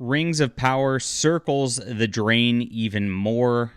Rings of Power circles the drain even more.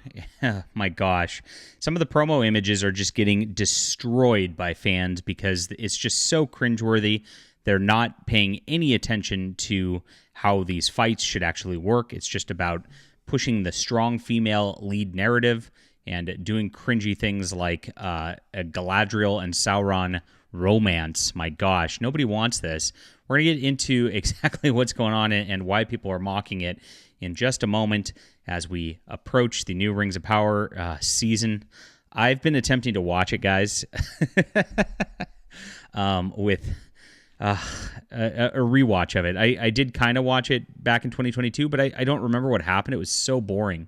My gosh. Some of the promo images are just getting destroyed by fans because it's just so cringeworthy. They're not paying any attention to how these fights should actually work. It's just about pushing the strong female lead narrative and doing cringy things like a Galadriel and Sauron romance. My gosh, nobody wants this. We're going to get into exactly what's going on and why people are mocking it in just a moment as we approach the new Rings of Power season. I've been attempting to watch it, guys, with a rewatch of it. I did kind of watch it back in 2022, but I don't remember what happened. It was so boring.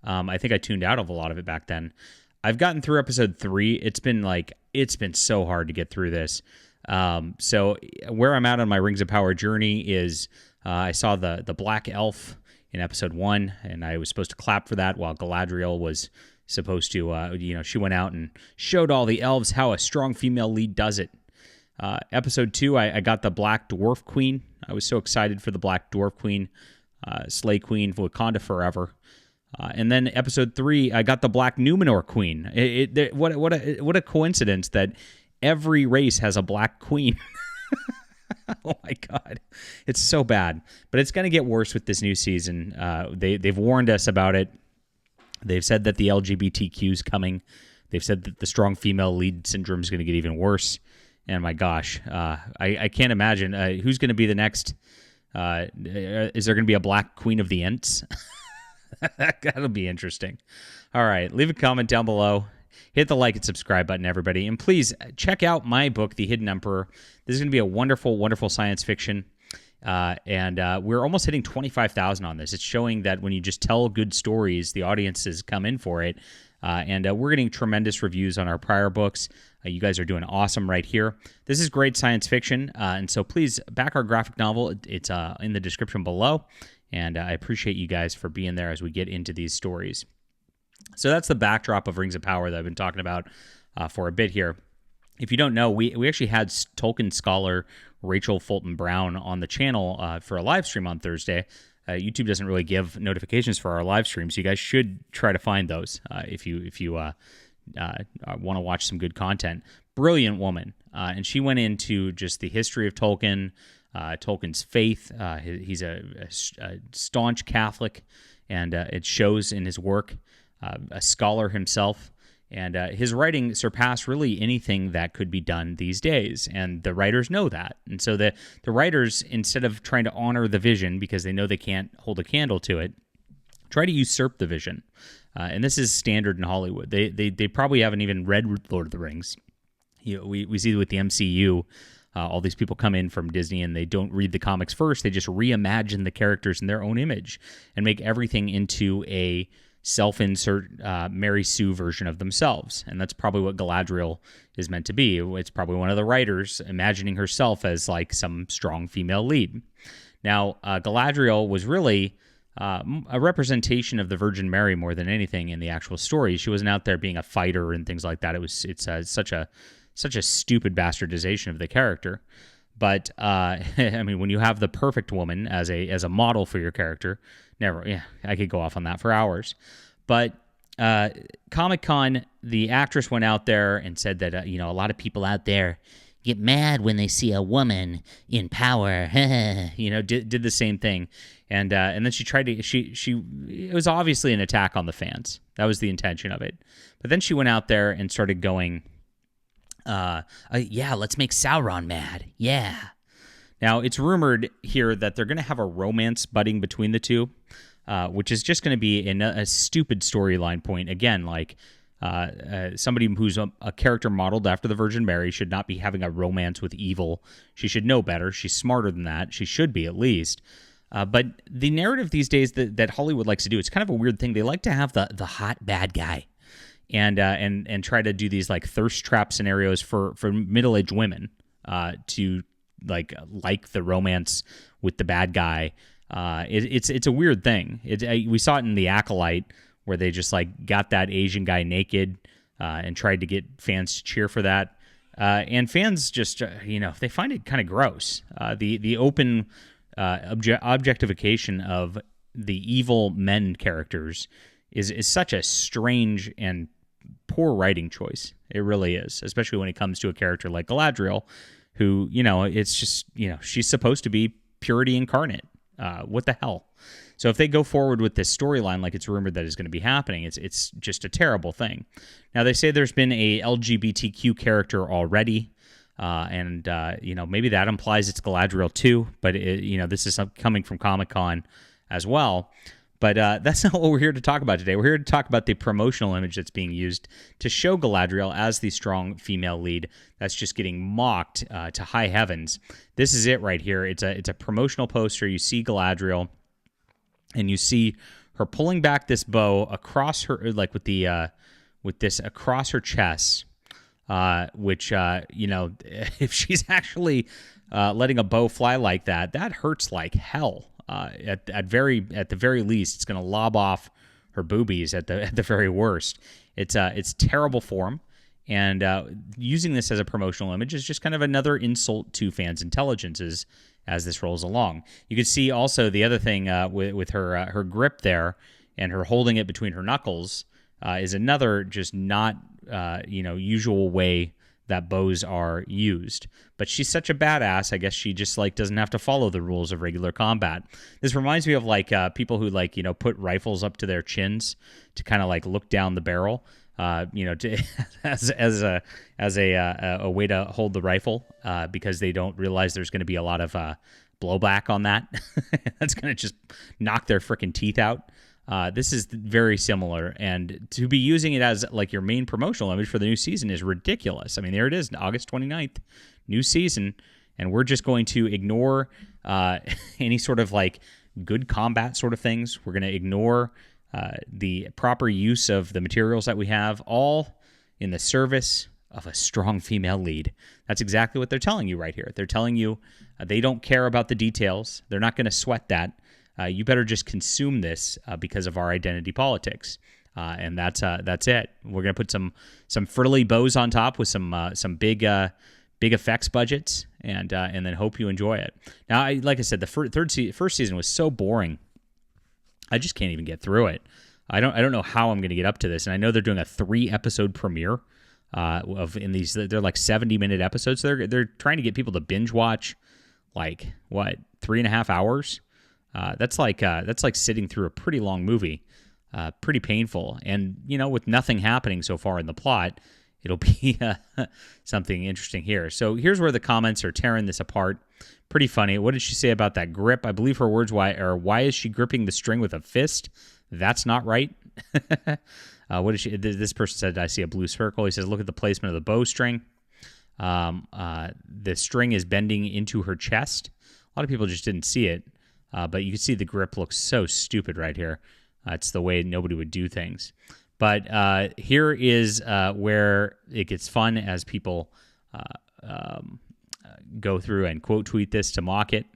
I think I tuned out of a lot of it back then. I've gotten through episode 3. It's been so hard to get through this. So where I'm at on my Rings of Power journey is I saw the Black Elf in episode 1, and I was supposed to clap for that while Galadriel was supposed to, she went out and showed all the elves how a strong female lead does it. Episode 2, I got the Black Dwarf Queen. I was so excited for the Black Dwarf Queen, Slay Queen, Wakanda Forever. And then episode 3, I got the Black Numenor Queen. What a coincidence that every race has a black queen. Oh my God, it's so bad. But it's going to get worse with this new season. They've warned us about it. They've said that the LGBTQ is coming. They've said that the strong female lead syndrome is going to get even worse. And my gosh, I can't imagine who's going to be the next. Is there going to be a Black Queen of the Ents? That'll be interesting. All right, leave a comment down below. Hit the like and subscribe button, everybody. And please check out my book, The Hidden Emperor. This is going to be a wonderful, wonderful science fiction. And we're almost hitting 25,000 on this. It's showing that when you just tell good stories, the audiences come in for it. And we're getting tremendous reviews on our prior books. You guys are doing awesome right here. This is great science fiction. And so please back our graphic novel. It's in the description below. And I appreciate you guys for being there as we get into these stories. So that's the backdrop of Rings of Power that I've been talking about for a bit here. If you don't know, we actually had Tolkien scholar Rachel Fulton Brown on the channel for a live stream on Thursday. YouTube doesn't really give notifications for our live streams. You guys should try to find those if you want to watch some good content. Brilliant woman. And she went into just the history of Tolkien, Tolkien's faith. He's a staunch Catholic, and it shows in his work. A scholar himself, and his writing surpassed really anything that could be done these days, and the writers know that. And so the writers, instead of trying to honor the vision because they know they can't hold a candle to it, try to usurp the vision. And this is standard in Hollywood. They probably haven't even read Lord of the Rings. We see with the MCU, all these people come in from Disney and they don't read the comics first. They just reimagine the characters in their own image and make everything into a self-insert Mary Sue version of themselves. And that's probably what Galadriel is meant to be. It's probably one of the writers imagining herself as like some strong female lead. Now, Galadriel was really a representation of the Virgin Mary more than anything in the actual story. She wasn't out there being a fighter and things like that. It's such a stupid bastardization of the character. But I mean, when you have the perfect woman as a model for your character, I could go off on that for hours. But Comic-Con, the actress went out there and said that a lot of people out there get mad when they see a woman in power. Did the same thing, and then she tried to it was obviously an attack on the fans. That was the intention of it. But then she went out there and started going, yeah, let's make Sauron mad. Yeah. Now, it's rumored here that they're going to have a romance budding between the two, which is just going to be a stupid storyline point. Again, like somebody who's a character modeled after the Virgin Mary should not be having a romance with evil. She should know better. She's smarter than that. She should be, at least. But the narrative these days that Hollywood likes to do, it's kind of a weird thing. They like to have the hot bad guy. And try to do these like thirst trap scenarios for middle-aged women to like the romance with the bad guy. It's a weird thing. We saw it in The Acolyte where they just like got that Asian guy naked and tried to get fans to cheer for that. And fans just they find it kind of gross. The open objectification of the evil men characters is such a strange and poor writing choice. It really is, especially when it comes to a character like Galadriel, who, it's just, she's supposed to be purity incarnate. What the hell? So if they go forward with this storyline like it's rumored that is going to be happening, it's just a terrible thing. Now, they say there's been a LGBTQ character already, and maybe that implies it's Galadriel too, but this is coming from Comic-Con as well. But that's not what we're here to talk about today. We're here to talk about the promotional image that's being used to show Galadriel as the strong female lead that's just getting mocked to high heavens. This is it right here. It's a promotional poster. You see Galadriel, and you see her pulling back this bow across her, like with this across her chest, which if she's actually letting a bow fly like that hurts like hell. At the very least, it's going to lob off her boobies at the very worst. It's terrible form, and using this as a promotional image is just kind of another insult to fans' intelligences as this rolls along. You can see also the other thing with her grip there and her holding it between her knuckles is another just not usual way that bows are used. But she's such a badass, I guess she just doesn't have to follow the rules of regular combat. This reminds me of people who put rifles up to their chins to kind of look down the barrel, as a way to hold the rifle, because they don't realize there's going to be a lot of blowback on that. That's going to just knock their freaking teeth out. This is very similar, and to be using it as your main promotional image for the new season is ridiculous. I mean, there it is, August 29th, new season, and we're just going to ignore any sort of good combat sort of things. We're going to ignore the proper use of the materials that we have, all in the service of a strong female lead. That's exactly what they're telling you right here. They're telling you they don't care about the details. They're not going to sweat that. You better just consume this because of our identity politics, and that's it. We're gonna put some frilly bows on top with some big effects budgets, and then hope you enjoy it. Now, like I said, the first season was so boring. I just can't even get through it. I don't know how I'm gonna get up to this, and I know they're doing a 3-episode premiere in these. They're 70-minute episodes. So they're trying to get people to binge watch 3.5 hours. That's like sitting through a pretty long movie, pretty painful. And, with nothing happening so far in the plot, it'll be something interesting here. So here's where the comments are tearing this apart. Pretty funny. What did she say about that grip? I believe her words why is she gripping the string with a fist? That's not right. What did she? This person said, I see a blue circle. He says, look at the placement of the bowstring. The string is bending into her chest. A lot of people just didn't see it. But you can see the grip looks so stupid right here. It's the way nobody would do things. But here is where it gets fun as people go through and quote tweet this to mock it.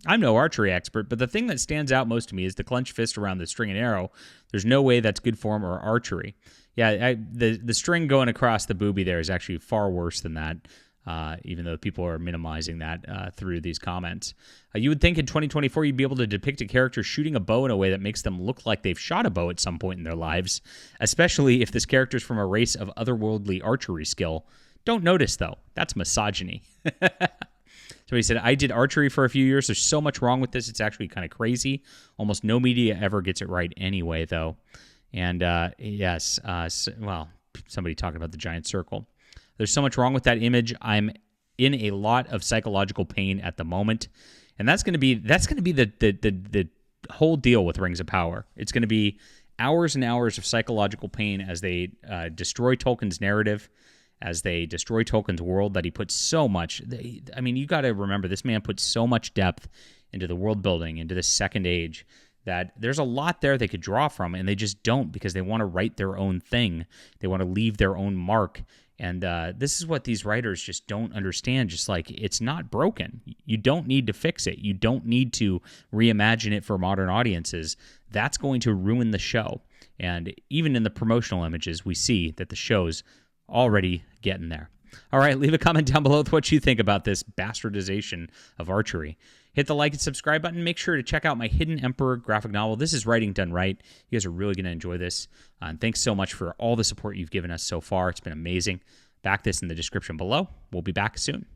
I'm no archery expert, but the thing that stands out most to me is the clenched fist around the string and arrow. There's no way that's good form or archery. Yeah, the string going across the boobie there is actually far worse than that. Even though people are minimizing that through these comments. You would think in 2024 you'd be able to depict a character shooting a bow in a way that makes them look like they've shot a bow at some point in their lives, especially if this character's from a race of otherworldly archery skill. Don't notice, though. That's misogyny. So he said, I did archery for a few years. There's so much wrong with this. It's actually kind of crazy. Almost no media ever gets it right anyway, though. And yes, somebody talking about the giant circle. There's so much wrong with that image. I'm in a lot of psychological pain at the moment, and that's going to be the whole deal with Rings of Power. It's going to be hours and hours of psychological pain as they destroy Tolkien's narrative, as they destroy Tolkien's world that he put so much. You got to remember, this man put so much depth into the world building, into this second age, that there's a lot there they could draw from, and they just don't, because they want to write their own thing. They want to leave their own mark. And this is what these writers just don't understand. Just it's not broken. You don't need to fix it. You don't need to reimagine it for modern audiences. That's going to ruin the show. And even in the promotional images, we see that the show's already getting there. All right, leave a comment down below with what you think about this bastardization of archery. Hit the like and subscribe button. Make sure to check out my Hidden Emperor graphic novel. This is writing done right. You guys are really going to enjoy this. And thanks so much for all the support you've given us so far. It's been amazing. Back this in the description below. We'll be back soon.